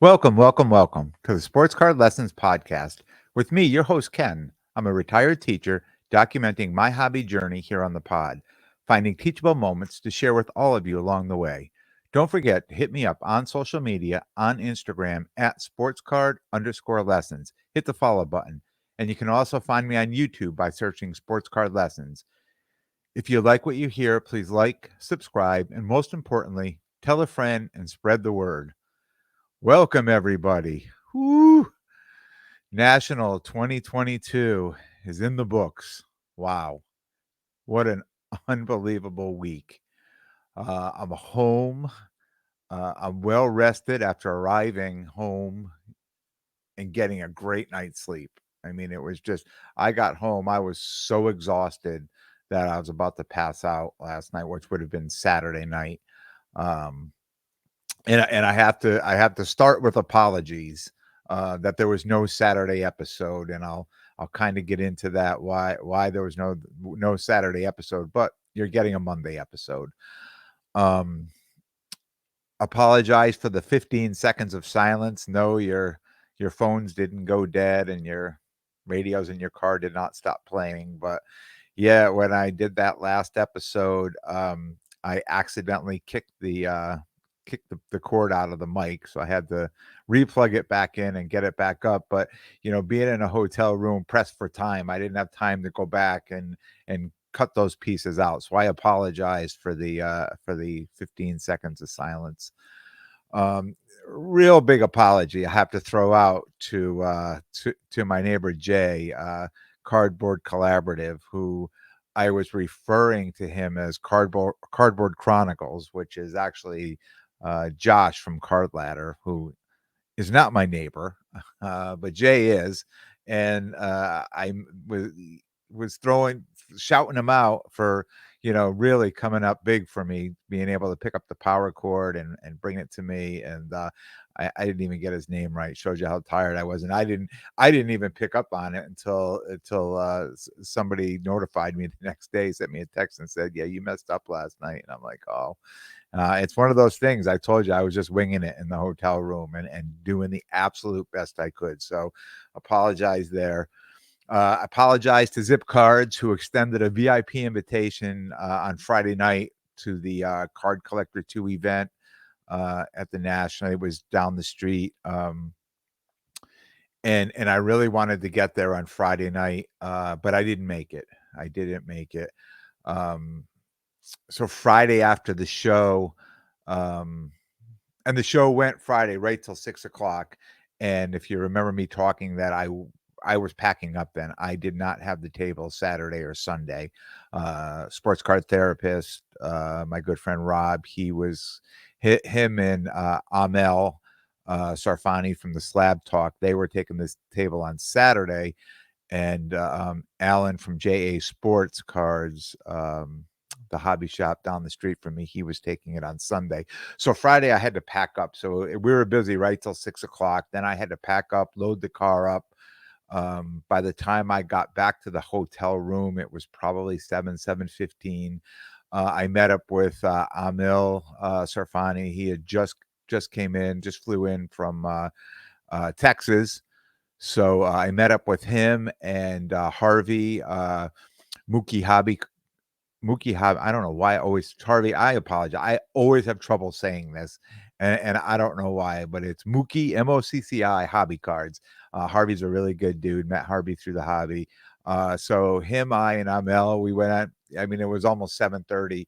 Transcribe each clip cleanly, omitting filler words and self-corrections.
Welcome to the Sports Card Lessons Podcast with me, your host, Ken. I'm a retired teacher documenting my hobby journey here on the pod, finding teachable moments to share with all of you along the way. Don't forget to hit me up on social media on Instagram at sportscard_lessons. Hit the follow button. And you can also find me on YouTube by searching Sports Card Lessons. If you like what you hear, please like, subscribe, and most importantly, tell a friend and spread the word. Welcome, everybody. Woo! National 2022 is in the books. Wow. What an unbelievable week. I'm home. I'm well rested after arriving home and getting a great night's sleep. I mean, it was just, I got home. I was so exhausted that I was about to pass out last night, which would have been Saturday night. Um, and I have to start with apologies that there was no Saturday episode, and I'll kind of get into that why there was no Saturday episode, but you're getting a Monday episode. Um, Apologize for the 15 seconds of silence. No, your phones didn't go dead, and your radios in your car did not stop playing. But yeah, when I did that last episode, I accidentally kicked the cord out of the mic, so I had to replug it back in and get it back up. But being in a hotel room, pressed for time, I didn't have time to go back and cut those pieces out. So I apologize for the 15 seconds of silence. Um, Real big apology I have to throw out to my neighbor Jay, Cardboard Collaborative, who I was referring to him as Cardboard Chronicles, which is actually Josh from Card Ladder, who is not my neighbor, but Jay is, and I was shouting him out for really coming up big for me, being able to pick up the power cord and bring it to me, and I didn't even get his name right. Shows you how tired I was, and I didn't even pick up on it until somebody notified me the next day, sent me a text and said, "Yeah, you messed up last night," and I'm like, "Oh." It's one of those things. I told you I was just winging it in the hotel room and doing the absolute best I could. So apologize there. Apologize to Zip Cards, who extended a VIP invitation on Friday night to the Card Collector 2 event at the National. It was down the street. And I really wanted to get there on Friday night, but I didn't make it. I didn't make it. Um, so Friday after the show, um, and the show went Friday right till 6 o'clock. And if you remember me talking that I was packing up then. I did not have the table Saturday or Sunday. Sports card therapist, my good friend Rob, him and Amel Sarfani from the Slab Talk, they were taking this table on Saturday, and Alan from JA Sports Cards, the hobby shop down the street from me, he was taking it on Sunday. So Friday I had to pack up. So we were busy right till 6 o'clock. Then I had to pack up, load the car up. By the time I got back to the hotel room, it was probably 7:15. I met up with Amil Sarfani. He had just flew in from Texas. So I met up with him and Harvey, Mookie Hobby. Mookie Hobby. I don't know why I always Harvey. I apologize. I always have trouble saying this, and I don't know why, but it's Mookie MOCCI Hobby Cards. Harvey's a really good dude. Met Harvey through the hobby. So him, I, and Amel, we went out. I mean, it was almost 7:30,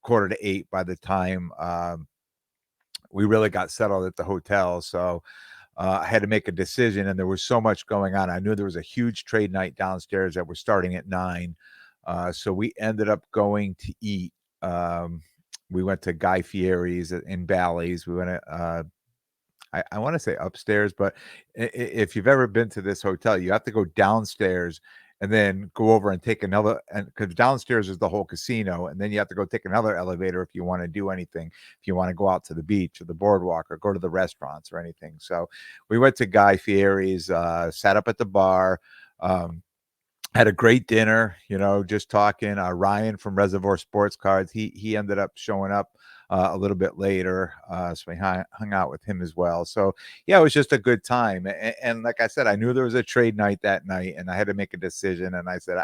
quarter to 8 by the time we really got settled at the hotel. So I had to make a decision, and there was so much going on. I knew there was a huge trade night downstairs that was starting at 9. So we ended up going to eat. We went to Guy Fieri's in Bally's. We went to, I want to say upstairs, but if you've ever been to this hotel, you have to go downstairs and then go over and take another, and because downstairs is the whole casino, and then you have to go take another elevator if you want to do anything, if you want to go out to the beach or the boardwalk or go to the restaurants or anything. So we went to Guy Fieri's, sat up at the bar. Had a great dinner, just talking. Ryan from Reservoir Sports Cards, he ended up showing up a little bit later, so we hung out with him as well. So yeah, it was just a good time. And like I said, I knew there was a trade night that night, and I had to make a decision. And I said,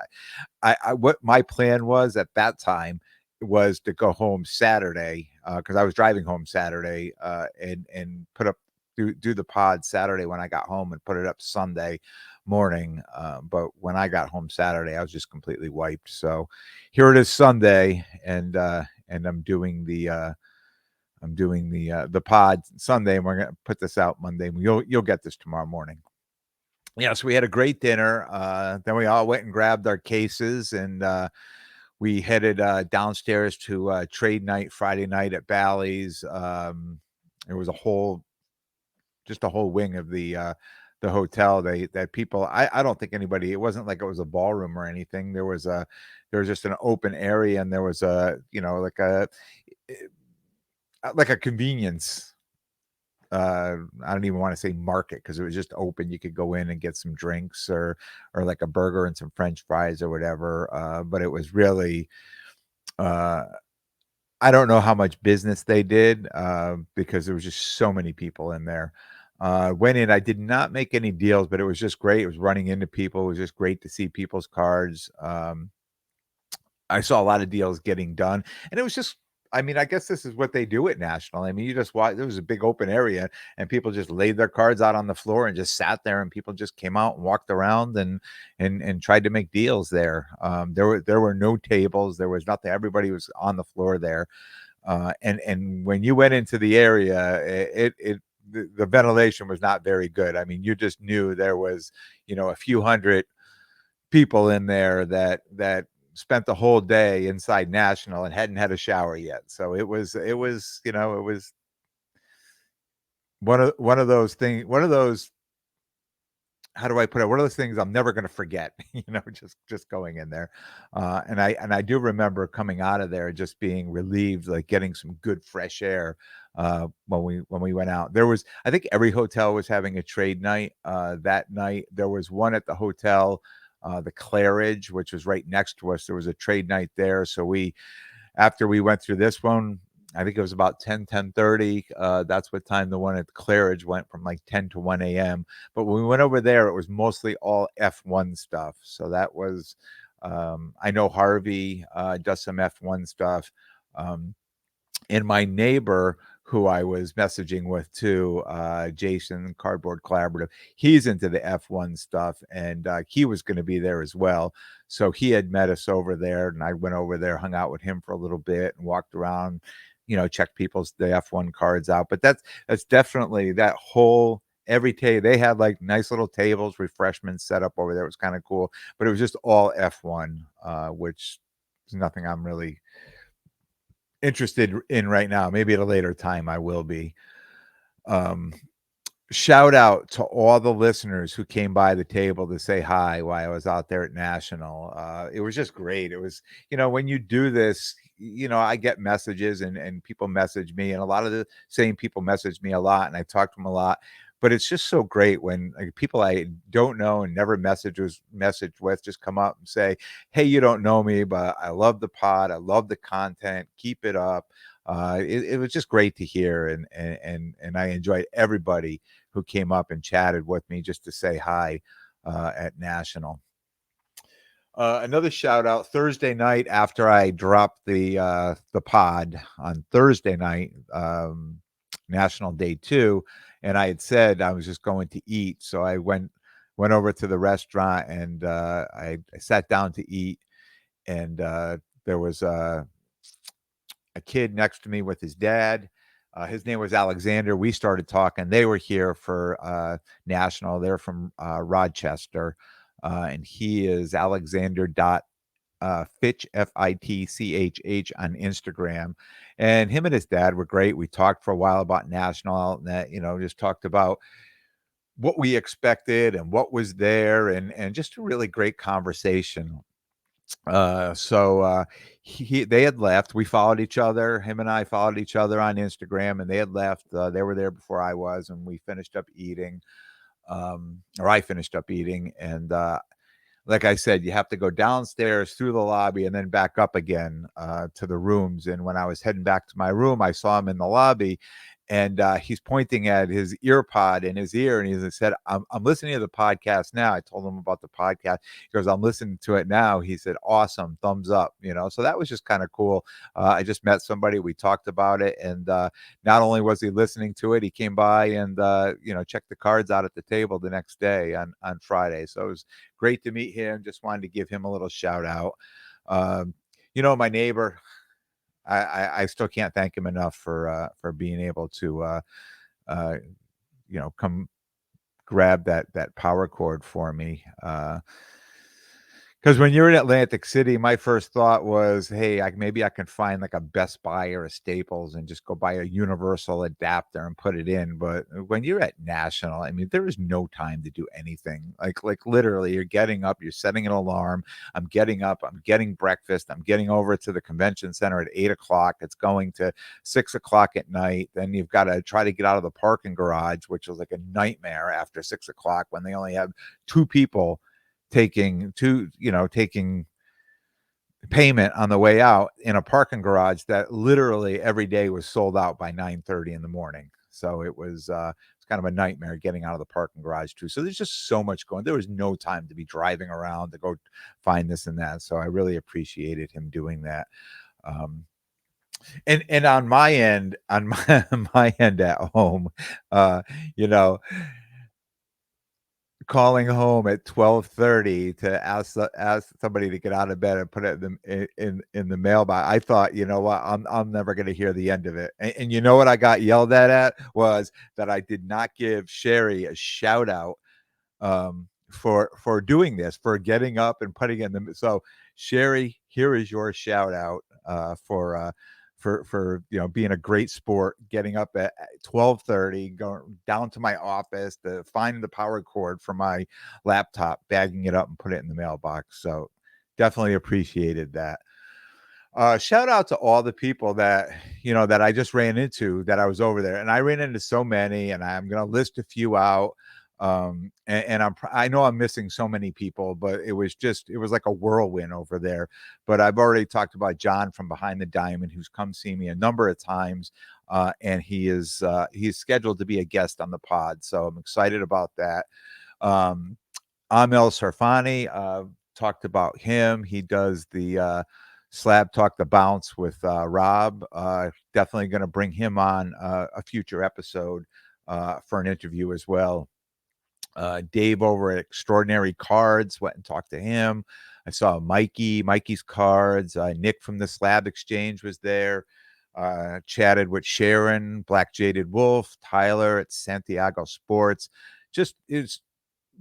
what my plan was at that time was to go home Saturday, because I was driving home Saturday, and put up do the pod Saturday when I got home and put it up Sunday morning. But when I got home Saturday, I was just completely wiped. So here it is Sunday, and I'm doing the pod Sunday, and we're gonna put this out Monday. You'll get this tomorrow morning. Yeah, so we had a great dinner. Then we all went and grabbed our cases, and we headed downstairs to trade night Friday night at Bally's. It was just a whole wing of the hotel. That people, I don't think anybody. It wasn't like it was a ballroom or anything. There was just an open area, and there was like a convenience. I don't even want to say market, because it was just open. You could go in and get some drinks, or like a burger and some French fries or whatever. But it was really, uh, I don't know how much business they did, because there was just so many people in there. Went in. I did not make any deals, but it was just great. It was running into people. It was just great to see people's cards. I saw a lot of deals getting done, and it was just, I mean, I guess this is what they do at National. I mean, you just watch, there was a big open area, and people just laid their cards out on the floor and just sat there, and people just came out and walked around and tried to make deals there. There were no tables, there was nothing. Everybody was on the floor there. And when you went into the area, the ventilation was not very good. I mean, you just knew there was, a few hundred people in there that spent the whole day inside National and hadn't had a shower yet. So it was one of those things, one of those, how do I put it? One of those things I'm never going to forget, just going in there. And I do remember coming out of there just being relieved, like getting some good fresh air. When we went out, I think every hotel was having a trade night. That night there was one at the hotel, the Claridge, which was right next to us. There was a trade night there. So after we went through this one, I think it was about 10:30. That's what time the one at Claridge went, from like 10 to 1 a.m. But when we went over there, it was mostly all F1 stuff. So that was, I know Harvey does some F1 stuff. And my neighbor, who I was messaging with too, Jason, Cardboard Collaborative, he's into the F1 stuff, and he was going to be there as well. So he had met us over there, and I went over there, hung out with him for a little bit, and walked around, checked the F1 cards out. But that's definitely that whole, every day they had like nice little tables, refreshments set up over there. It was kind of cool, but it was just all F1, which is nothing I'm really interested in right now. Maybe at a later time I will be. Um, Shout out to all the listeners who came by the table to say hi while I was out there at National. It was just great. It was, when you do this, I get messages, and people message me, and a lot of the same people message me a lot, and I talk to them a lot. But it's just so great when, like, people I don't know and never messaged with just come up and say, "Hey, you don't know me, but I love the pod. I love the content. Keep it up." It was just great to hear, and I enjoyed everybody who came up and chatted with me just to say hi at National. Another shout out Thursday night, after I dropped the pod on Thursday night, National Day 2, and I had said I was just going to eat, so I went over to the restaurant, and I sat down to eat, and there was a kid next to me with his dad. His name was Alexander. We started talking. They were here for National. They're from Rochester, and he is Alexander Fitch, Fitchh on Instagram. And him and his dad were great. We talked for a while about National, and that, just talked about what we expected and what was there, and just a really great conversation. So they had left. We followed each other. Him and I followed each other on Instagram, and they had left. They were there before I was, and we finished up eating. Or I finished up eating, and like I said, you have to go downstairs through the lobby and then back up again to the rooms. And when I was heading back to my room, I saw him in the lobby, and he's pointing at his ear pod in his ear, and he said, I'm listening to the podcast now. I told him about the podcast. He goes, I'm listening to it now. He said, awesome, thumbs up, so that was just kind of cool. I just met somebody, we talked about it, and not only was he listening to it, he came by and checked the cards out at the table the next day on Friday. So it was great to meet him. Just wanted to give him a little shout out. My neighbor, I still can't thank him enough for being able to uh, come grab that power cord for me. Because when you're in Atlantic City, my first thought was, hey, maybe I can find like a Best Buy or a Staples and just go buy a universal adapter and put it in. But when you're at National, I mean, there is no time to do anything. Like literally, you're getting up, you're setting an alarm. I'm getting up, I'm getting breakfast, I'm getting over to the convention center at 8 o'clock. It's going to 6 o'clock at night. Then you've got to try to get out of the parking garage, which was like a nightmare after 6 o'clock when they only have two people taking payment on the way out in a parking garage that literally every day was sold out by 9:30 in the morning. So it was it's kind of a nightmare getting out of the parking garage too. So there's just so much going. There was no time to be driving around to go find this and that. So I really appreciated him doing that. And on my end, on my end at home, you know, calling home at 12:30 to ask somebody to get out of bed and put it in the mailbox. I thought, you know what, I'm never gonna hear the end of it. And you know what I got yelled at was that I did not give Sherry a shout out for doing this, for getting up and putting in the so Sherry, here is your shout out for being a great sport, getting up at 12:30, going down to my office to find the power cord for my laptop, bagging it up and put it in the mailbox. So definitely appreciated that. Shout out to all the people that I just ran into that I was over there, and I ran into so many, and I'm gonna list a few out. And I know I'm missing so many people, but it was like a whirlwind over there. But I've already talked about John from Behind the Diamond, who's come see me a number of times, and he's scheduled to be a guest on the pod, so I'm excited about that. Amel Sarfani, talked about him. He does the Slab Talk the Bounce with Rob. Definitely going to bring him on a future episode for an interview as well. Dave over at Extraordinary Cards, went and talked to him. I saw Mikey's Cards. Nick from the Slab Exchange was there. Chatted with Sharon, Black Jaded Wolf, Tyler at Santiago Sports. Just is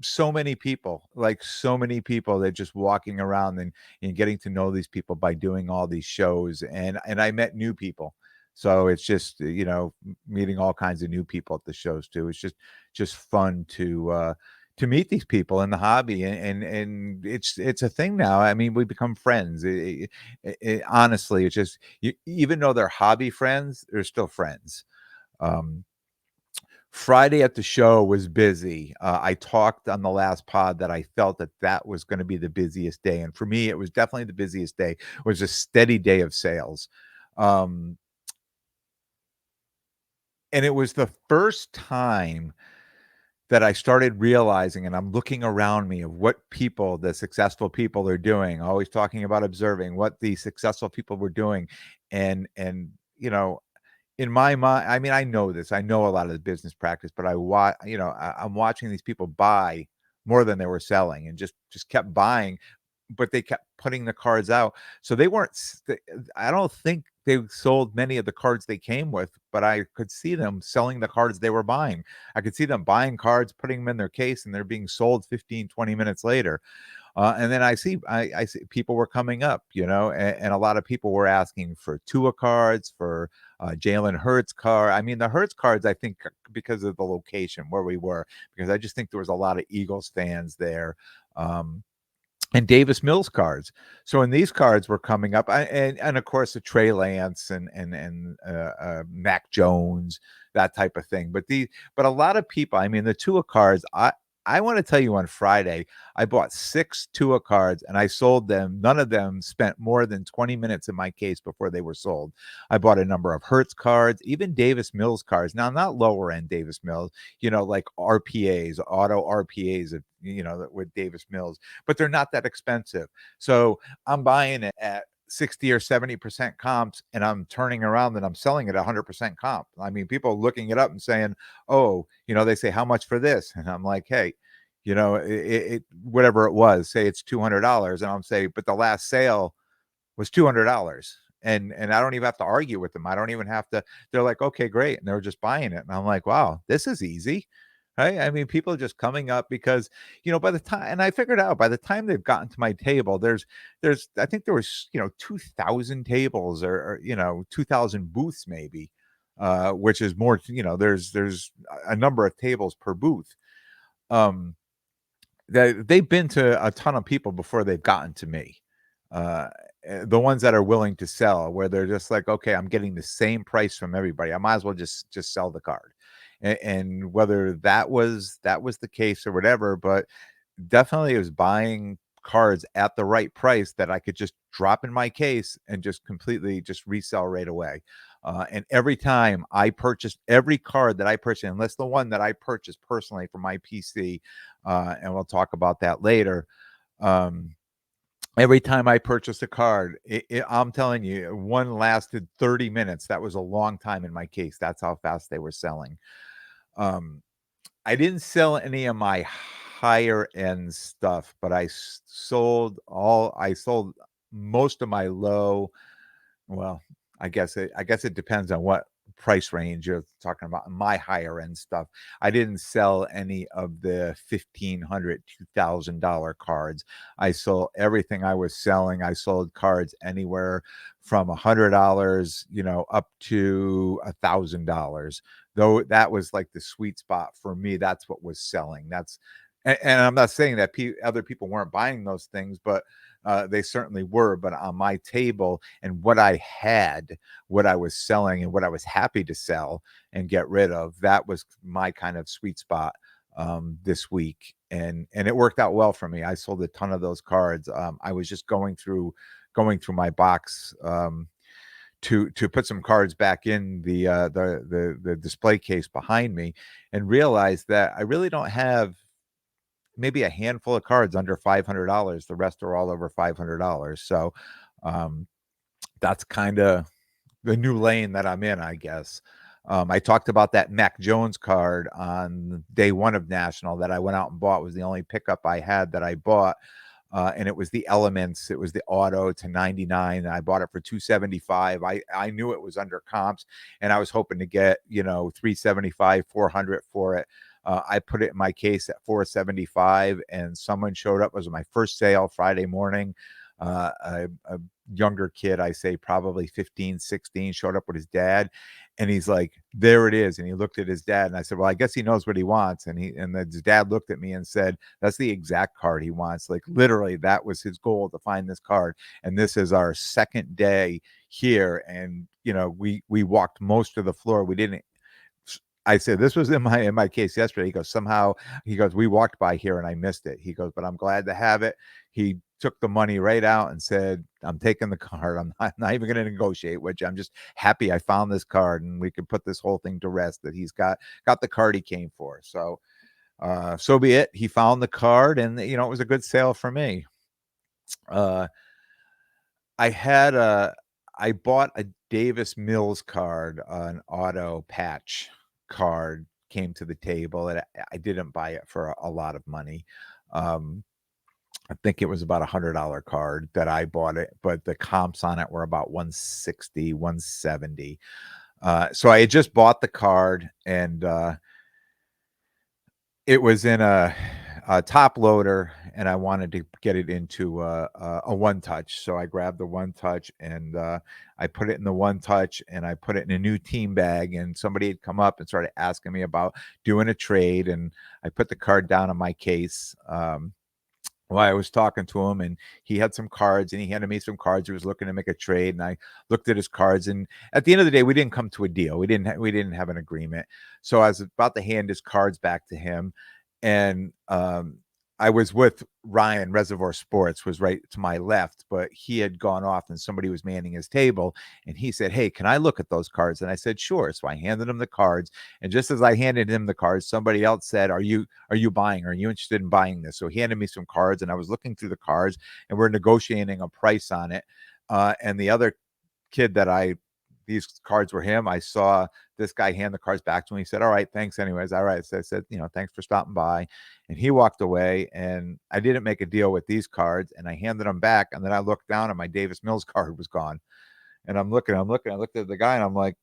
so many people, that just walking around and getting to know these people by doing all these shows. And I met new people. So it's just, meeting all kinds of new people at the shows too. It's just fun to meet these people in the hobby, and it's a thing now. I mean, we become friends. Honestly, it's just even though they're hobby friends, they're still friends. Friday at the show was busy. I talked on the last pod that I felt that was going to be the busiest day, and for me, it was definitely the busiest day. It was a steady day of sales. Um, and it was the first time that I started realizing, and I'm looking around me of what the successful people are doing, always talking about observing what the successful people were doing. And in my mind, I mean, I know this, I know a lot of the business practice, but I'm watching these people buy more than they were selling, and just kept buying, but they kept putting the cards out. So they weren't, I don't think they sold many of the cards they came with, but I could see them selling the cards they were buying. I could see them buying cards, putting them in their case, and they're being sold 15, 20 minutes later. And then I see people were coming up, and a lot of people were asking for Tua cards, for Jalen Hurts card. I mean, the Hurts cards, I think, because of the location where we were, because I just think there was a lot of Eagles fans there. And Davis Mills cards. So when these cards were coming up, and of course the Trey Lance and Mac Jones, that type of thing. But a lot of people, I mean, the Tua cards, I wanna tell you on Friday, I bought 6 Tua cards and I sold them. None of them spent more than 20 minutes in my case before they were sold. I bought a number of Hertz cards, even Davis Mills cards. Now, not lower end Davis Mills, like RPAs, auto RPAs of, with Davis Mills, but they're not that expensive. So I'm buying it at 60 or 70% comps and I'm turning around and I'm selling it 100% comp. I mean, people are looking it up and saying, oh, they say, how much for this? And I'm like, hey, whatever it was, say it's $200. And I'm saying, but the last sale was $200. And I don't even have to argue with them. I don't even have to. They're like, okay, great. And they're just buying it. And I'm like, wow, this is easy. Right. I mean, people are just coming up because, by the time, and I figured out by the time they've gotten to my table, I think there was, 2,000 tables or 2,000 booths maybe, which is more, there's a number of tables per booth. They've been to a ton of people before they've gotten to me. The ones that are willing to sell, where they're just like, okay, I'm getting the same price from everybody. I might as well just sell the card. And whether that was the case or whatever, but definitely it was buying cards at the right price that I could just drop in my case and just completely just resell right away. And every time I purchased every card that I purchased, unless the one that I purchased personally for my PC, and we'll talk about that later. Every time I purchased a card, I'm telling you, one lasted 30 minutes. That was a long time in my case. That's how fast they were selling. I didn't sell any of my higher end stuff, but I sold most of my low. Well, I guess it depends on what price range you're talking about. My higher end stuff, I didn't sell any of the $1,500, $2,000 cards. I sold everything I was selling. I sold cards anywhere from $100, up to $1,000. Though that was like the sweet spot for me. That's what was selling. And I'm not saying that other people weren't buying those things, but they certainly were. But on my table and what I had, what I was selling and what I was happy to sell and get rid of, that was my kind of sweet spot this week. And it worked out well for me. I sold a ton of those cards. I was just going through my box to put some cards back in the display case behind me and realized that I really don't have maybe a handful of cards under $500. The rest are all over $500. So um, that's kind of the new lane that I'm in, I guess. I talked about that Mac Jones card on day one of National that I went out and bought. It was the only pickup I had that I bought. And it was the Elements. It was the auto to 99. I bought it for 275. I knew it was under comps, and I was hoping to get 375, 400 for it. I put it in my case at 475, and someone showed up. It was my first sale Friday morning. A younger kid, I say probably 15, 16, showed up with his dad, and he's like, there it is. And he looked at his dad, and I said, well, I guess he knows what he wants. And his dad looked at me and said, that's the exact card he wants. Like literally, that was his goal, to find this card. And this is our second day here. And we walked most of the floor. We didn't. I said, this was in my case yesterday. He goes, we walked by here and I missed it. He goes, but I'm glad to have it. He took the money right out and said, I'm taking the card. I'm not even going to negotiate with you. I'm just happy I found this card and we could put this whole thing to rest, that he's got the card he came for. So, so be it. He found the card, and it was a good sale for me. I bought a Davis Mills card, an auto patch card came to the table, and I didn't buy it for a lot of money. I think it was about $100 card that I bought it, but the comps on it were about 160, 170. So I had just bought the card, and it was in a top loader, and I wanted to get it into a one touch. So I grabbed the one touch, and I put it in the one touch, and I put it in a new team bag. And somebody had come up and started asking me about doing a trade, and I put the card down in my case. Well, I was talking to him, and he had some cards, and he handed me some cards. He was looking to make a trade, and I looked at his cards. And at the end of the day, we didn't come to a deal. We didn't have an agreement. So I was about to hand his cards back to him, and I was with Ryan. Reservoir Sports was right to my left, but he had gone off and somebody was manning his table, and he said, "Hey, can I look at those cards?" And I said, "Sure." So I handed him the cards, and just as I handed him the cards, somebody else said, "Are you buying? Are you interested in buying this?" So he handed me some cards, and I was looking through the cards, and we're negotiating a price on it. And the other kid that these cards were him. I saw this guy hand the cards back to me. He said, "All right, thanks anyways." All right. So I said, "Thanks for stopping by." And he walked away, and I didn't make a deal with these cards, and I handed them back. And then I looked down and my Davis Mills card was gone. And I'm looking, I looked at the guy and I'm like,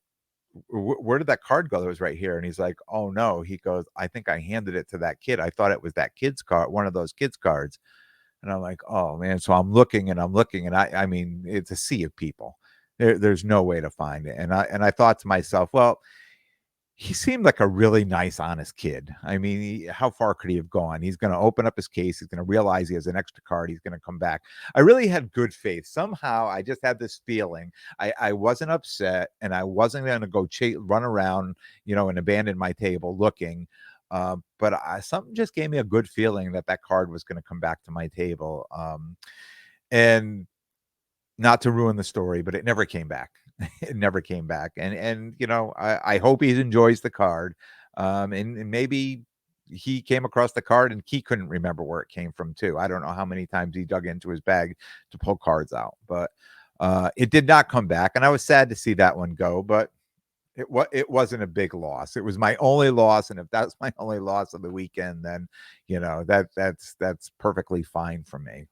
Where did that card go that was right here?" And he's like, "Oh no." He goes, "I think I handed it to that kid. I thought it was that kid's card, one of those kids' cards." And I'm like, "Oh man." So I'm looking and I'm looking, and I mean, it's a sea of people. There's no way to find it. And I thought to myself, well, he seemed like a really nice, honest kid. I mean, how far could he have gone? He's going to open up his case. He's going to realize he has an extra card. He's going to come back. I really had good faith. Somehow, I just had this feeling. I wasn't upset, and I wasn't going to go run around, and abandon my table looking. But something just gave me a good feeling that that card was going to come back to my table. And not to ruin the story, but it never came back. It never came back. And I hope he enjoys the card. And maybe he came across the card and he couldn't remember where it came from too. I don't know how many times he dug into his bag to pull cards out, but it did not come back. And I was sad to see that one go, but it wasn't a big loss. It was my only loss, and if that's my only loss of the weekend, then that's perfectly fine for me.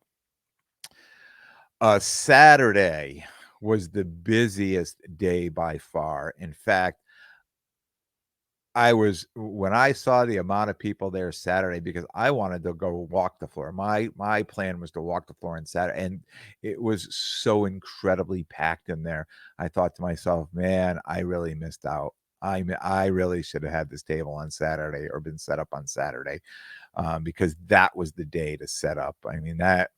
Saturday was the busiest day by far. In fact, when I saw the amount of people there Saturday, because I wanted to go walk the floor. My plan was to walk the floor on Saturday, and it was so incredibly packed in there. I thought to myself, "Man, I really missed out. I really should have had this table on Saturday or been set up on Saturday, because that was the day to set up." I mean, that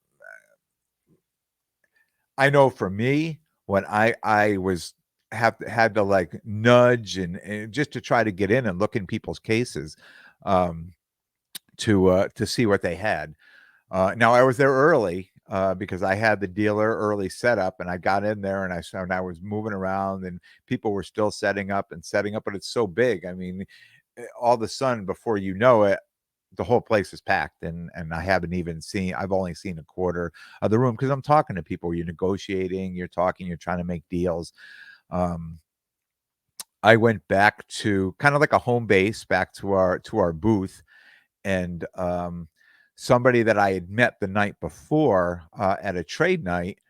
I know for me, when I was had to, like, nudge and just to try to get in and look in people's cases, um, to see what they had. Now I was there early, because I had the dealer early set up, and I got in there, and I was moving around, and people were still setting up, but it's so big. I mean, all of a sudden, before you know it, the whole place is packed, and I've only seen a quarter of the room because I'm talking to people. You're negotiating, you're talking, you're trying to make deals. Um, I went back to kind of like a home base, back to our booth, and somebody that I had met the night before at a trade night,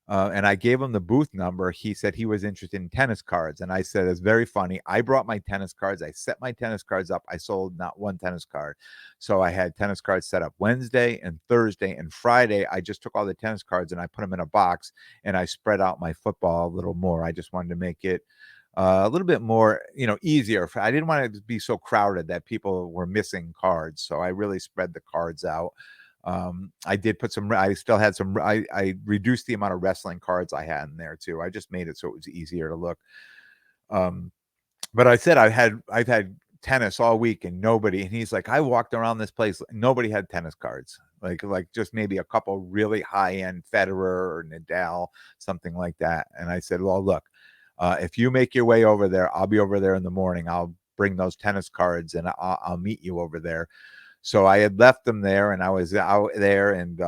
and I gave him the booth number. He said he was interested in tennis cards, and I said, "It's very funny. I brought my tennis cards. I set my tennis cards up. I sold not one tennis card, so I had tennis cards set up Wednesday and Thursday and Friday. I just took all the tennis cards and I put them in a box, and I spread out my football a little more. I just wanted to make it." A little bit more, easier. I didn't want it to be so crowded that people were missing cards, so I really spread the cards out. I did put some. I still had some. I reduced the amount of wrestling cards I had in there too. I just made it so it was easier to look. Um, but I said I've had tennis all week and nobody. And he's like, I walked around this place, nobody had tennis cards. Like just maybe a couple really high end Federer or Nadal, something like that. And I said, well, look, if you make your way over there, I'll be over there in the morning. I'll bring those tennis cards and I'll meet you over there. So I had left them there, and I was out there, and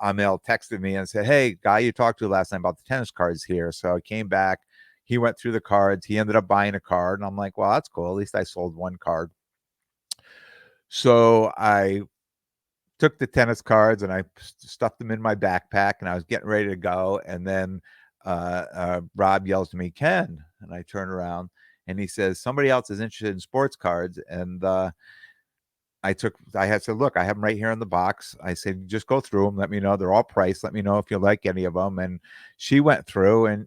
Amel texted me and said, "Hey, guy you talked to last night about the tennis cards here." So I came back. He went through the cards. He ended up buying a card, and I'm like, "Well, that's cool. At least I sold one card." So I took the tennis cards and I stuffed them in my backpack, and I was getting ready to go. And then Rob yells to me, "Ken," and I turn around, and he says, "Somebody else is interested in sports cards." And I had said, "Look, I have them right here in the box." I said, "Just go through them. Let me know. They're all priced. Let me know if you like any of them." And she went through, and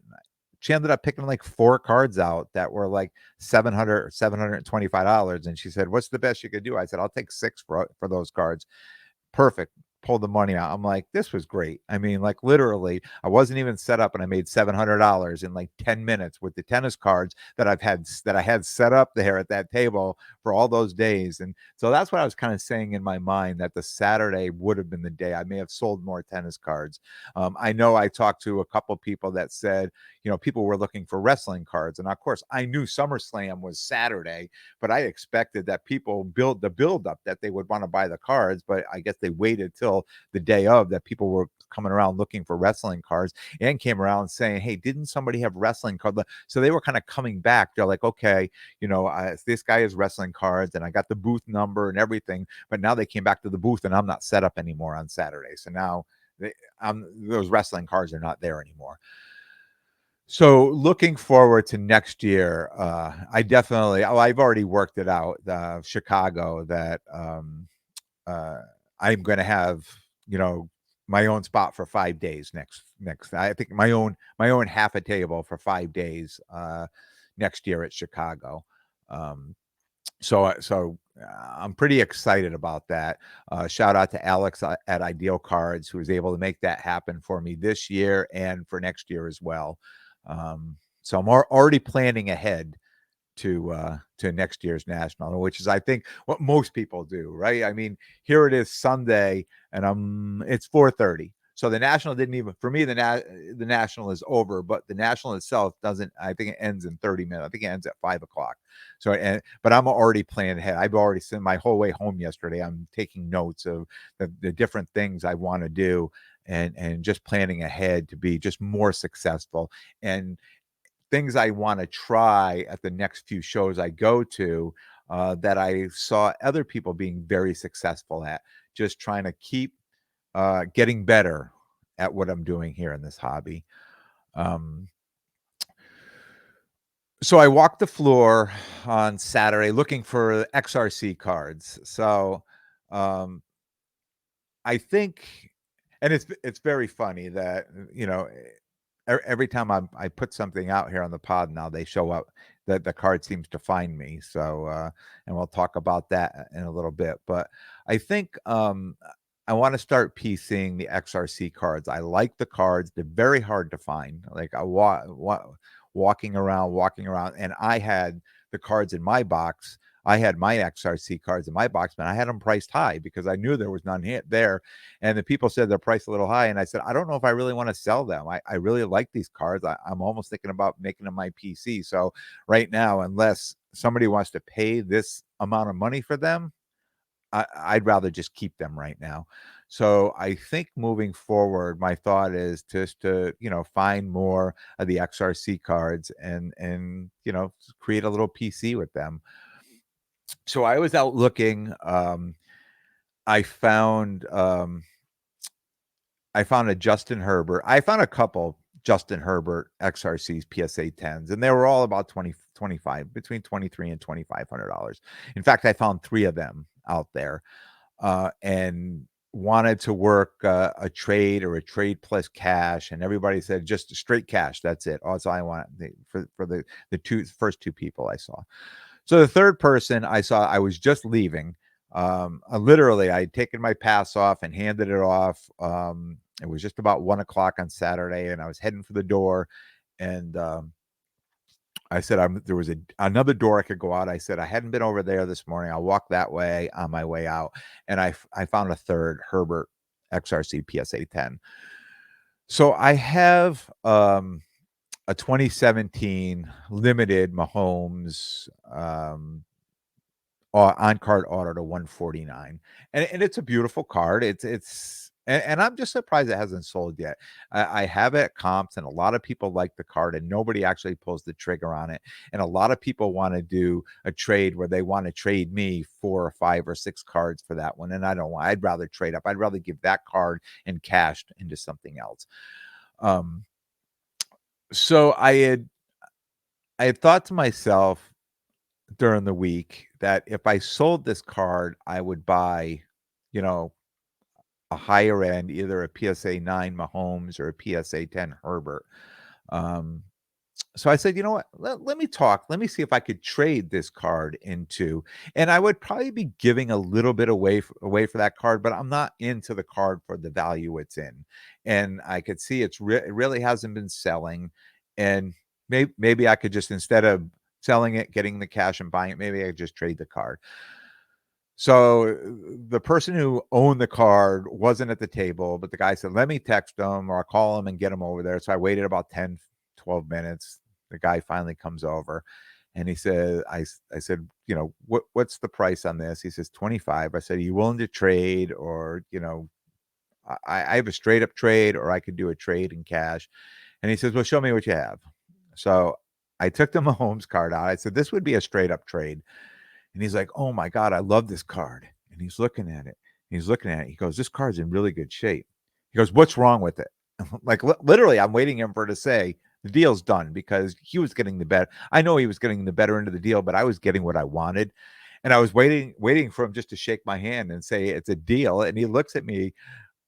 she ended up picking like 4 cards out that were like $725. And she said, "What's the best you could do?" I said, "I'll take 6 for those cards." Perfect. pulled the money out, I'm like, "This was great." I mean, like, literally, I wasn't even set up, and I made $700 in, like, 10 minutes with the tennis cards that I had set up there at that table for all those days, and so that's what I was kinda saying in my mind, that the Saturday would have been the day. I may have sold more tennis cards. I know I talked to a couple people that said, people were looking for wrestling cards, and of course, I knew SummerSlam was Saturday, but I expected that people build up that they would wanna buy the cards, but I guess they waited till the day of, that people were coming around looking for wrestling cards and came around saying, "Hey, didn't somebody have wrestling card?" So they were kinda coming back. They're like, "Okay, this guy has wrestling cards, and I got the booth number and everything," but now they came back to the booth, and I'm not set up anymore on Saturday. So now those wrestling cards are not there anymore. So looking forward to next year, I've already worked it out, Chicago, that uh, I'm going to have, you know, my own spot for 5 days I think my own half a table for 5 days next year at Chicago. Um, I'm pretty excited about that. Shout out to Alex at Ideal Cards, who was able to make that happen for me this year and for next year as well. So I'm already planning ahead to next year's national, which is, I think, what most people do, right? I mean, here it is Sunday, and it's 4:30. So the national didn't even, for me, the national is over, but the national itself doesn't. I think it ends in 30 minutes. I think it ends at 5 o'clock. But I'm already planning ahead. I've already sent my whole way home yesterday. I'm taking notes of the different things I want to do, and just planning ahead to be just more successful, and things I want to try at the next few shows I go to, that I saw other people being very successful at, just trying to keep getting better at what I'm doing here in this hobby. Um, so I walked the floor on Saturday looking for XRC cards. So um, I think, and it's very funny that every time I put something out here on the pod now, they show up. The card seems to find me. So and we'll talk about that in a little bit. But I think I want to start piecing the XRC cards. I like the cards. They're very hard to find. Like walking around, and I had the cards in my box. I had my XRC cards in my box, but I had them priced high because I knew there was none there. And the people said they're priced a little high. And I said, I don't know if I really want to sell them. I really like these cards. I'm almost thinking about making them my PC. So right now, unless somebody wants to pay this amount of money for them, I'd rather just keep them right now. So I think moving forward, my thought is just to, find more of the XRC cards, and create a little PC with them. So I was out looking. I found um, I found a Justin Herbert. I found a couple Justin Herbert XRCs PSA 10s, and they were all about 25, between 23 and $2,500. In fact, I found three of them out there, and wanted to work a trade, or a trade plus cash, and everybody said just straight cash. That's it. Also, I want for the first two people I saw. So the third person I saw, I was just leaving. Literally, I had taken my pass off and handed it off. It was just about 1 o'clock on Saturday, and I was heading for the door. And I said, there was another door I could go out. I said, I hadn't been over there this morning. I'll walk that way on my way out. And I found a third Herbert XRC PSA 10. So I have a 2017 limited Mahomes on card auto to 149, and it's a beautiful card. And I'm just surprised it hasn't sold yet. I have it at comps, and a lot of people like the card, and nobody actually pulls the trigger on it. And a lot of people want to do a trade where they want to trade me 4 or 5 or 6 cards for that one, and I don't want. I'd rather trade up. I'd rather give that card and cashed into something else. Um, so I had thought to myself during the week that if I sold this card, I would buy, you know, a higher end, either a PSA 9 Mahomes or a PSA 10 Herbert. Um, So I said, "You know what? Let me talk. Let me see if I could trade this card into," and I would probably be giving a little bit away for that card, but I'm not into the card for the value it's in. And I could see it really hasn't been selling, and maybe I could just, instead of selling it, getting the cash and buying it, maybe I could just trade the card. So the person who owned the card wasn't at the table, but the guy said, "Let me text him or I'll call him and get him over there." So I waited about 10, 12 minutes. The guy finally comes over and he said, I said, what's the price on this? He says, 25. I said, "Are you willing to trade?" Or, I have a straight up trade, or I could do a trade in cash. And he says, "Well, show me what you have." So I took the Mahomes card out. I said, "This would be a straight up trade." And he's like, "Oh my God, I love this card." And he's looking at it. He's looking at it. He goes, "This card's in really good shape." He goes, "What's wrong with it?" Like, literally, I'm waiting him for to say the deal's done, because he was getting the better. I know he was getting the better end of the deal, but I was getting what I wanted. And I was waiting for him just to shake my hand and say it's a deal. And he looks at me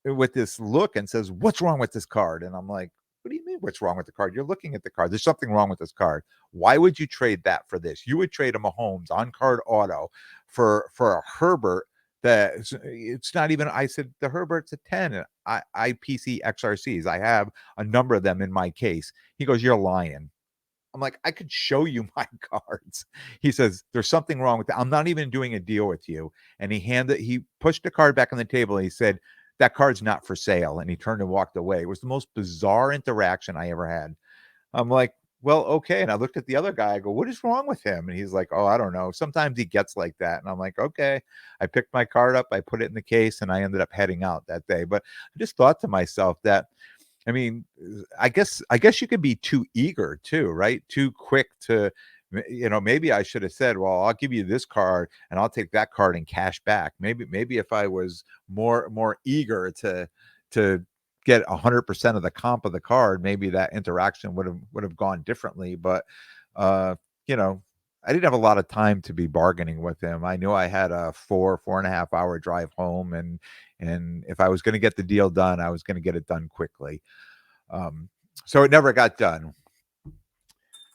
with this look and says, "What's wrong with this card?" And I'm like, "What do you mean, what's wrong with the card? You're looking at the card. There's something wrong with this card. Why would you trade that for this? You would trade a Mahomes on card auto for a Herbert that it's not even." I said, "The Herbert's a 10. And I PC XRCs. I have a number of them in my case." He goes, "You're lying." I'm like, "I could show you my cards." He says, "There's something wrong with that. I'm not even doing a deal with you." And he pushed the card back on the table. And he said, "That card's not for sale." And he turned and walked away. It was the most bizarre interaction I ever had. I'm like, "Well, okay." And I looked at the other guy. I go, "What is wrong with him?" And he's like, "Oh, I don't know. Sometimes he gets like that." And I'm like, "Okay." I picked my card up, I put it in the case, and I ended up heading out that day. But I just thought to myself that, I mean, I guess you could be too eager too, right? Too quick to, maybe I should have said, "Well, I'll give you this card and I'll take that card and cash back." Maybe if I was more eager to get 100% of the comp of the card, maybe that interaction would have gone differently. But uh, you know, I didn't have a lot of time to be bargaining with him. I knew I had a 4.5 hour drive home, and if I was going to get the deal done, I was going to get it done quickly. Um, so it never got done.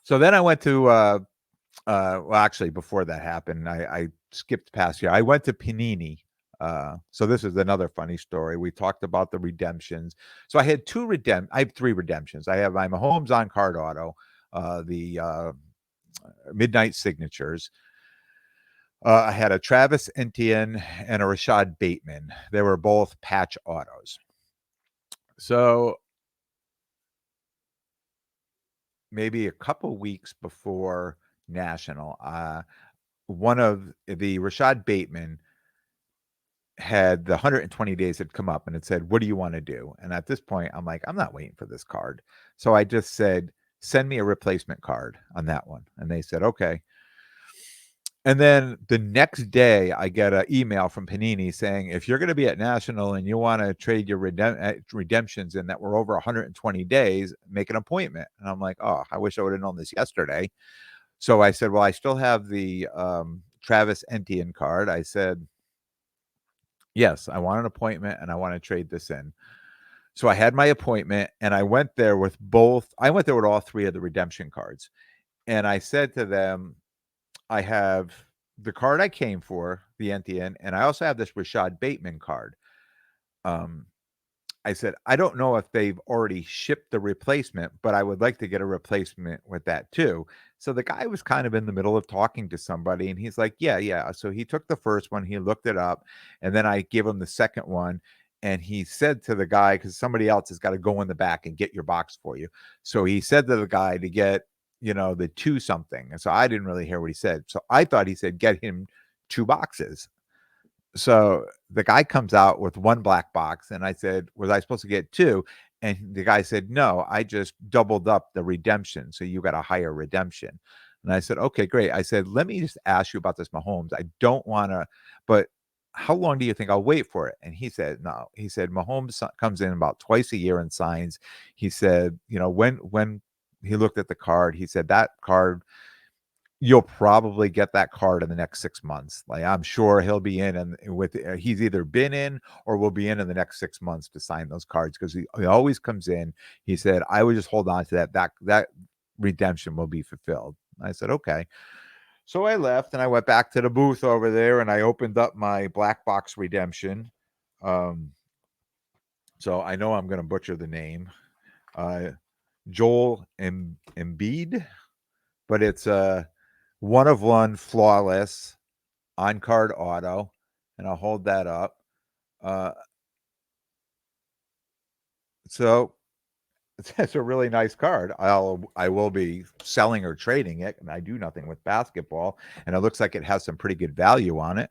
So then I went to well, actually, before that happened, I skipped past here. I went to Panini. So this is another funny story. We talked about the redemptions. So I have three redemptions. I have my Mahomes on card auto, the midnight signatures. I had a Travis Etienne and a Rashad Bateman. They were both patch autos. So maybe a couple weeks before National, one of the Rashad Bateman had the 120 days had come up and it said, "What do you want to do?" And at this point, I'm like, I'm not waiting for this card. So I just said, "Send me a replacement card on that one." And they said, "Okay." And then the next day, I get an email from Panini saying, "If you're going to be at National and you want to trade your redemptions in that were over 120 days, make an appointment." And I'm like, "Oh, I wish I would have known this yesterday." So I said, "Well, I still have the Travis Etienne card." I said, "Yes, I want an appointment and I want to trade this in." So I had my appointment and I went there with all three of the redemption cards. And I said to them, "I have the card I came for, the Etienne, and I also have this Rashad Bateman card." Um, I said, "I don't know if they've already shipped the replacement, but I would like to get a replacement with that too." So the guy was kind of in the middle of talking to somebody and he's like, "Yeah, yeah." So he took the first one, he looked it up, and then I gave him the second one. And he said to the guy, because somebody else has got to go in the back and get your box for you. So he said to the guy to get, the two something. And so I didn't really hear what he said. So I thought he said, "Get him two boxes." So the guy comes out with one black box, and I said, "Was I supposed to get two?" And the guy said, "No, I just doubled up the redemption, so you got a higher redemption." And I said, "Okay, great." I said, "Let me just ask you about this Mahomes. I don't wanna, but how long do you think I'll wait for it?" And he said, "No." He said, "Mahomes comes in about twice a year and signs." He said, when he looked at the card, he said, "That card, you'll probably get that card in the next 6 months." Like, I'm sure he'll be in, and he's either been in or will be in the next 6 months to sign those cards, because he always comes in. He said, "I would just hold on to that redemption will be fulfilled. I said, okay. So I left and I went back to the booth over there and I opened up my black box redemption. Um, so I know I'm going to butcher the name. Joel Embiid, but it's a one of one flawless on card auto, and I'll hold that up. Uh, so it's a really nice card. I will be selling or trading it, and I do nothing with basketball, and it looks like it has some pretty good value on it.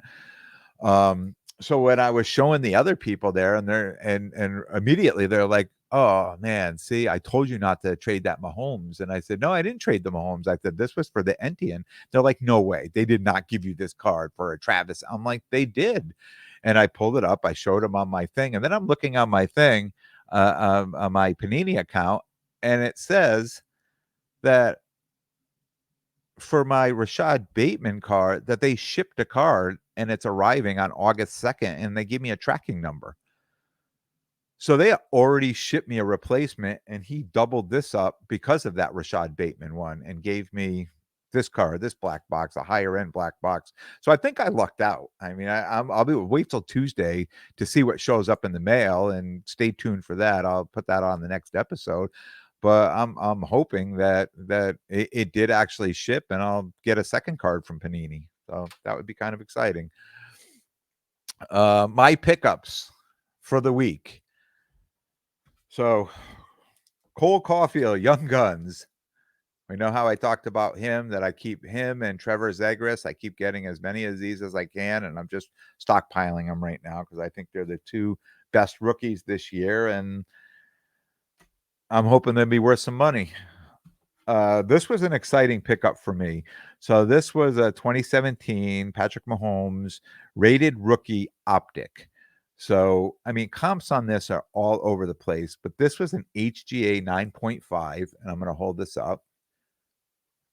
So when I was showing the other people there, and immediately they're like, "Oh man, see, I told you not to trade that Mahomes." And I said, "No, I didn't trade the Mahomes. I said this was for the Entienne." They're like, "No way, they did not give you this card for a Travis." I'm like, "They did," and I pulled it up. I showed them on my thing, and then I'm looking on my thing, on my Panini account, and it says that for my Rashad Bateman card that they shipped a card and it's arriving on August 2nd and they give me a tracking number. So they already shipped me a replacement and he doubled this up because of that Rashad Bateman one and gave me this card, this black box, a higher end black box. So I think I lucked out. I mean, I'll be wait till Tuesday to see what shows up in the mail and stay tuned for that. I'll put that on the next episode. But I'm hoping that it did actually ship and I'll get a second card from Panini. So that would be kind of exciting. My pickups for the week. So Cole Caulfield, Young Guns. We know how I talked about him, that I keep him and Trevor Zegras. I keep getting as many of these as I can, and I'm just stockpiling them right now because I think they're the two best rookies this year, and I'm hoping they'll be worth some money. This was an exciting pickup for me. So this was a 2017 Patrick Mahomes rated rookie optic. So, I mean, comps on this are all over the place, but this was an HGA 9.5, and I'm going to hold this up.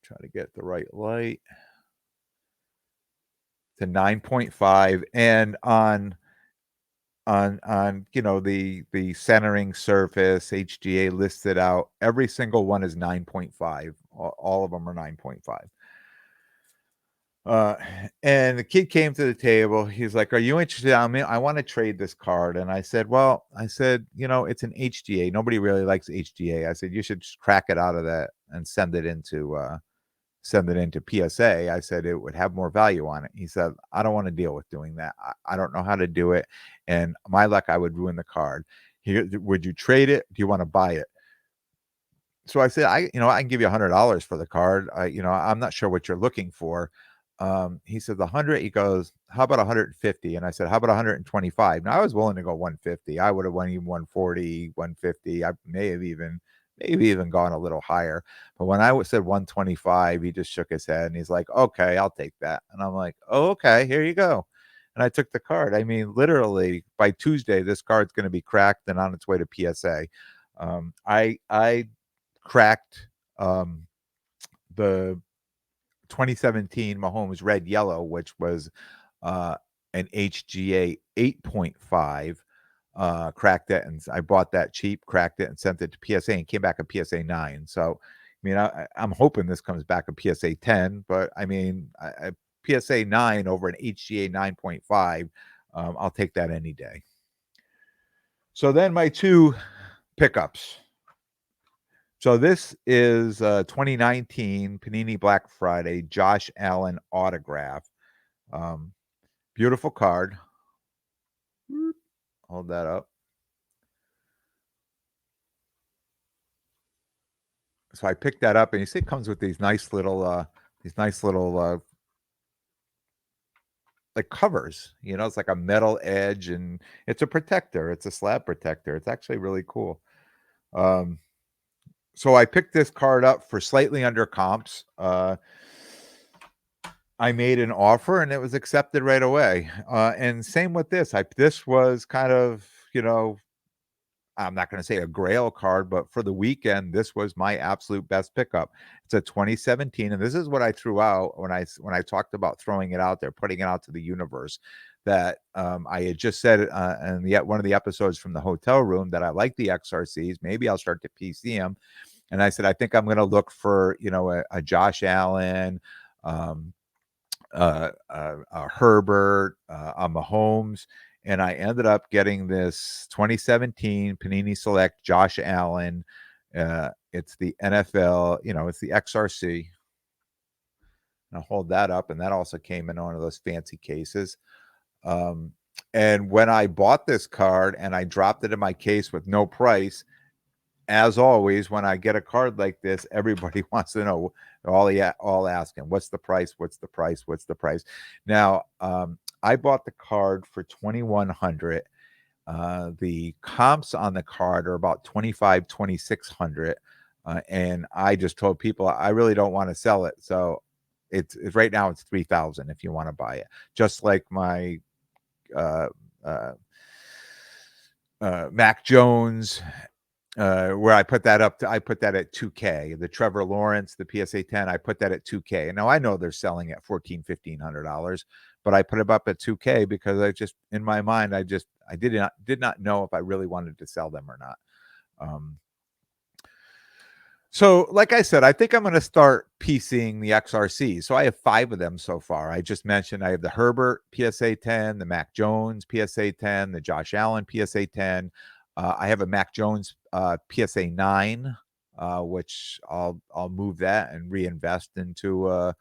Try to get the right light. It's a 9.5, and on the centering surface, HGA listed out, every single one is 9.5. All of them are 9.5. And the kid came to the table. He's like, "Are you interested? I want to trade this card." And I said, "Well," I said, "it's an HGA. Nobody really likes HGA." I said, "You should just crack it out of that and send it into PSA." I said it would have more value on it. He said, "I don't want to deal with doing that. I don't know how to do it. And my luck, I would ruin the card. Would you trade it? Do you want to buy it?" So I said, I can give you $100 for the card. I'm not sure what you're looking for. He said, 100. He goes, "How about 150?" And I said, "How about 125?" Now I was willing to go 150. I would have went even 140, 150. I maybe even gone a little higher. But when I said 125, he just shook his head and he's like, "Okay, I'll take that." And I'm like, "Oh, okay, here you go." And I took the card. I mean, literally by Tuesday, this card's going to be cracked and on its way to PSA. I cracked the 2017 Mahomes red yellow, which was uh, an HGA 8.5. Cracked it, and I bought that cheap, cracked it, and sent it to PSA, and came back a PSA 9. So, I mean, I'm hoping this comes back a PSA 10, but I mean, PSA 9 over an HGA 9.5, I'll take that any day. So then my two pickups. So this is 2019 Panini Black Friday Josh Allen autograph. Beautiful card. Hold that up. So I picked that up, and you see it comes with these nice little like covers. It's like a metal edge, and it's a protector. It's a slab protector. It's actually really cool. So I picked this card up for slightly under comps. I made an offer and it was accepted right away. And same with this. This was kind of, I'm not going to say a grail card, but for the weekend, this was my absolute best pickup. It's a 2017, and this is what I threw out when I talked about throwing it out there, putting it out to the universe. That I had just said and yet one of the episodes from the hotel room that I like the XRCs. Maybe I'll start to PC them. And I said, I think I'm going to look for, a Josh Allen, um, Herbert, a Mahomes. And I ended up getting this 2017 Panini Select Josh Allen. It's the NFL, it's the XRC. I'll hold that up. And that also came in one of those fancy cases. Um, and when I bought this card and I dropped it in my case with no price, as always, when I get a card like this, everybody wants to know, all asking, what's the price? What's the price? What's the price? Now, I bought the card for 2,100. The comps on the card are about 25, 2,600. And I just told people I really don't want to sell it. So it's right now it's 3,000 if you want to buy it. Just like my uh, uh, Mac Jones, where I put that at 2K. The Trevor Lawrence, the PSA 10, I put that at 2K. And now I know they're selling at $1,400, but I put them up at 2K because in my mind, I did not know if I really wanted to sell them or not. So, like I said, I think I'm going to start piecing the XRCs. So I have 5 of them so far. I just mentioned I have the Herbert PSA 10, the Mac Jones PSA 10, the Josh Allen PSA 10. I have a Mac Jones PSA 9, which I'll move that and reinvest into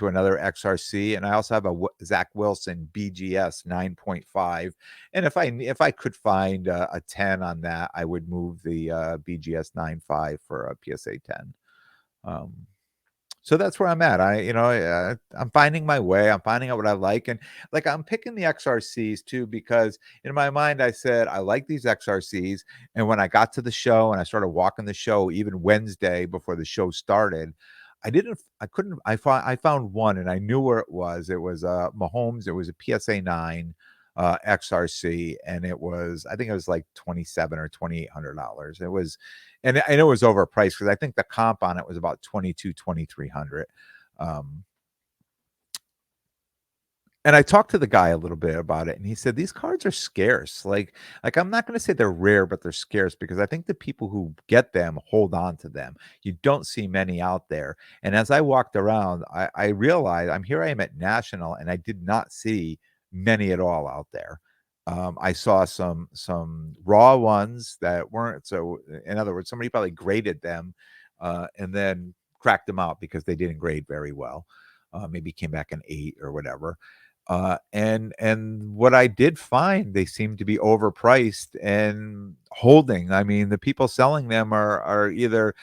another XRC. And I also have a Zach Wilson BGS 9.5. And if I could find a 10 on that, I would move the BGS 9.5 for a PSA 10. So that's where I'm at. I'm finding my way. I'm finding out what I like. And like, I'm picking the XRCs too, because in my mind, I said, I like these XRCs. And when I got to the show and I started walking the show, even Wednesday before the show started, I found one and I knew where it was. It was Mahomes. It was a PSA 9 XRC, and I think it was like $2,700 or $2,800. It was, and I know it was overpriced because I think the comp on it was about 2,300. And I talked to the guy a little bit about it, and he said these cards are scarce. Like I'm not going to say they're rare, but they're scarce because I think the people who get them hold on to them. You don't see many out there. And as I walked around, I realized I am at National, and I did not see many at all out there. I saw some raw ones that weren't so. In other words, somebody probably graded them, and then cracked them out because they didn't grade very well. Maybe came back an 8 or whatever. And what I did find, they seem to be overpriced and holding. I mean, the people selling them are either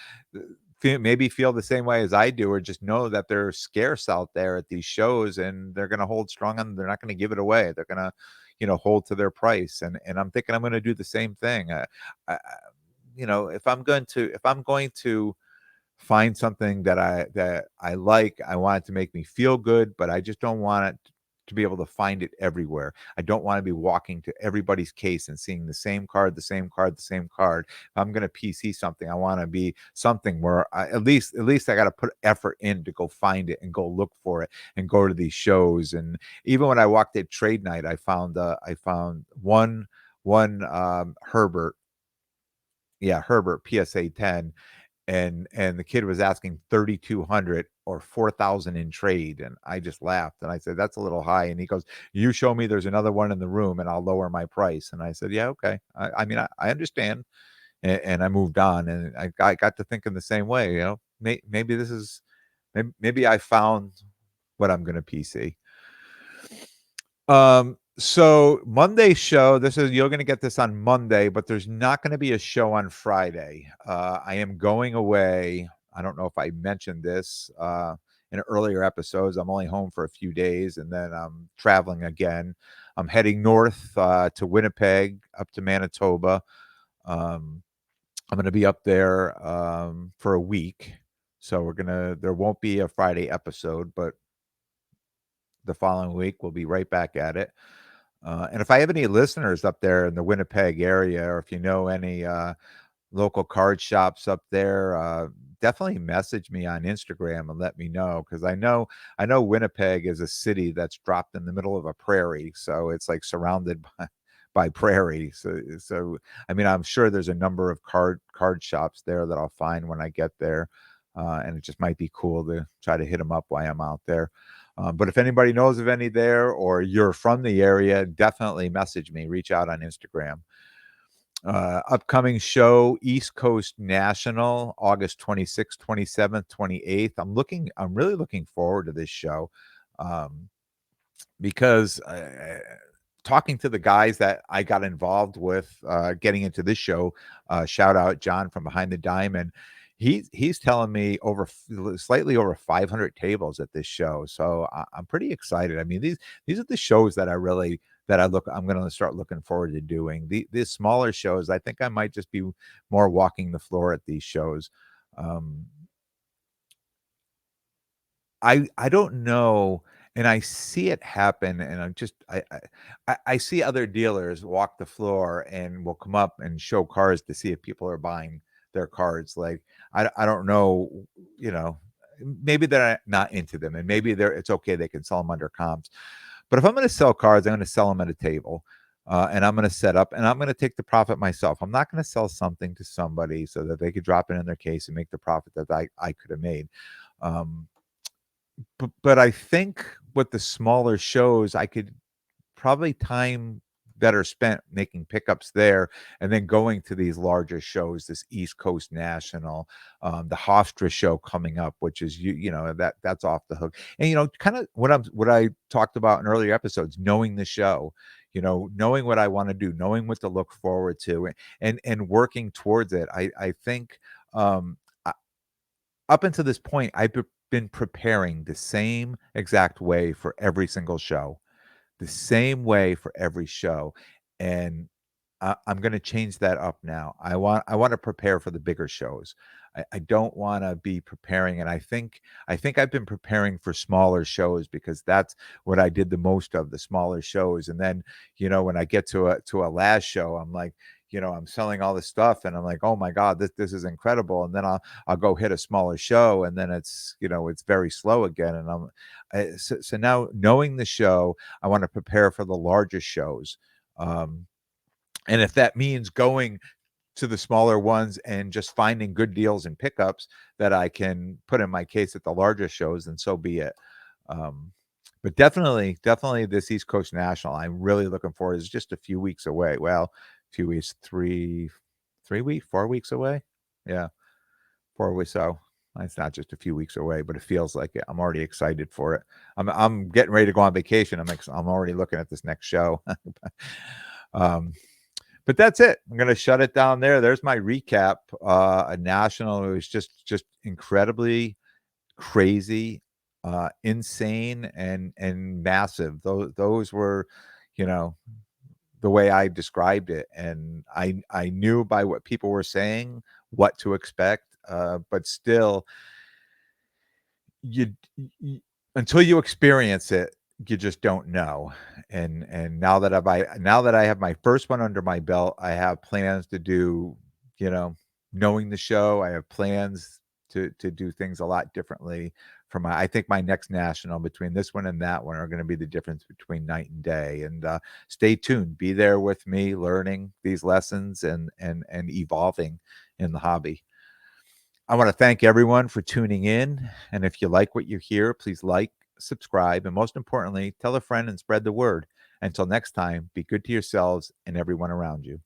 maybe feel the same way as I do, or just know that they're scarce out there at these shows, and they're going to hold strong on. They're not going to give it away. They're going to, hold to their price. And I'm thinking I'm going to do the same thing. If I'm going to find something that I like, I want it to make me feel good, but I just don't want it to be able to find it everywhere. I don't want to be walking to everybody's case and seeing the same card, the same card, the same card. If I'm going to PC something, I want to be something where at least I got to put effort in to go find it and go look for it and go to these shows. And even when I walked at trade night, I found one Herbert. Yeah, Herbert PSA 10, and the kid was asking 3,200 or 4,000 in trade, and I just laughed and I said, that's a little high. And he goes, you show me there's another one in the room and I'll lower my price. And I said, yeah, okay. I mean, I understand. And I moved on, and I got to thinking the same way. Maybe this is, maybe I found what I'm going to PC. So Monday show, you're going to get this on Monday, but there's not going to be a show on Friday. I am going away. I don't know if I mentioned this in earlier episodes. I'm only home for a few days, and then I'm traveling again. I'm heading north to Winnipeg, up to Manitoba. I'm going to be up there for a week. So there won't be a Friday episode, but the following week we'll be right back at it. And if I have any listeners up there in the Winnipeg area, or if you know any local card shops up there, definitely message me on Instagram and let me know, because I know Winnipeg is a city that's dropped in the middle of a prairie, so it's like surrounded by by Prairie. So I mean, I'm sure there's a number of card shops there that I'll find when I get there, and it just might be cool to try to hit them up while I'm out there. But if anybody knows of any there, or you're from the area, definitely message me. Reach out on Instagram. Upcoming show, East Coast National, August 26th, 27th, 28th. I'm really looking forward to this show, um, because talking to the guys that I got involved with getting into this show, shout out John from Behind the Diamond. He's telling me slightly over 500 tables at this show, so I'm pretty excited. I mean, these are the shows that I'm going to start looking forward to doing. These smaller shows, I think I might just be more walking the floor at these shows. Um, I don't know, and I see it happen, and I see other dealers walk the floor and will come up and show cars to see if people are buying their cards. Like, I don't know, you know, maybe they're not into them, and maybe it's okay, they can sell them under comps. But if I'm gonna sell cards, I'm gonna sell them at a table, and I'm gonna set up, and I'm gonna take the profit myself. I'm not gonna sell something to somebody so that they could drop it in their case and make the profit that I could have made. Um, but I think with the smaller shows, I could probably time better spent making pickups there and then going to these larger shows, this East Coast National, the Hofstra show coming up, which is that's off the hook. And kind of what I talked about in earlier episodes, knowing the show, knowing what I want to do, knowing what to look forward to, and working towards it. I think I, up until this point, been preparing the same exact way for every single show, the same way for every show, and I'm gonna change that up now. I wanna prepare for the bigger shows. I don't wanna be preparing, and I think I've been preparing for smaller shows because that's what I did the most of, the smaller shows, and then, when I get to a last show, I'm like, I'm selling all this stuff, and I'm like, "Oh my god, this is incredible," and then I'll go hit a smaller show, and then it's very slow again, and so now knowing the show, I wanna prepare for the larger shows, um and if that means going to the smaller ones and just finding good deals and pickups that I can put in my case at the larger shows, then so be it. Um, but definitely this East Coast National, I'm really looking forward. It's just a few weeks away. Well, a few weeks, 3 weeks, 4 weeks away. Yeah, 4 weeks. So it's not just a few weeks away, but it feels like it. I'm already excited for it. I'm getting ready to go on vacation. I'm already looking at this next show. um, but that's it. I'm gonna shut it down there. There's my recap. A national. It was just incredibly crazy, insane, and massive. Those were, you know, the way I described it, and I knew by what people were saying what to expect. But still, you, you until you experience it, you just don't know. And now that I have my first one under my belt, I have plans to do, you know, knowing the show, I have plans to do things a lot differently. I think my next national, between this one and that one, are going to be the difference between night and day. And stay tuned, be there with me, learning these lessons and evolving in the hobby. I want to thank everyone for tuning in. And if you like what you hear, please like, subscribe, and most importantly, tell a friend and spread the word. Until next time, be good to yourselves and everyone around you.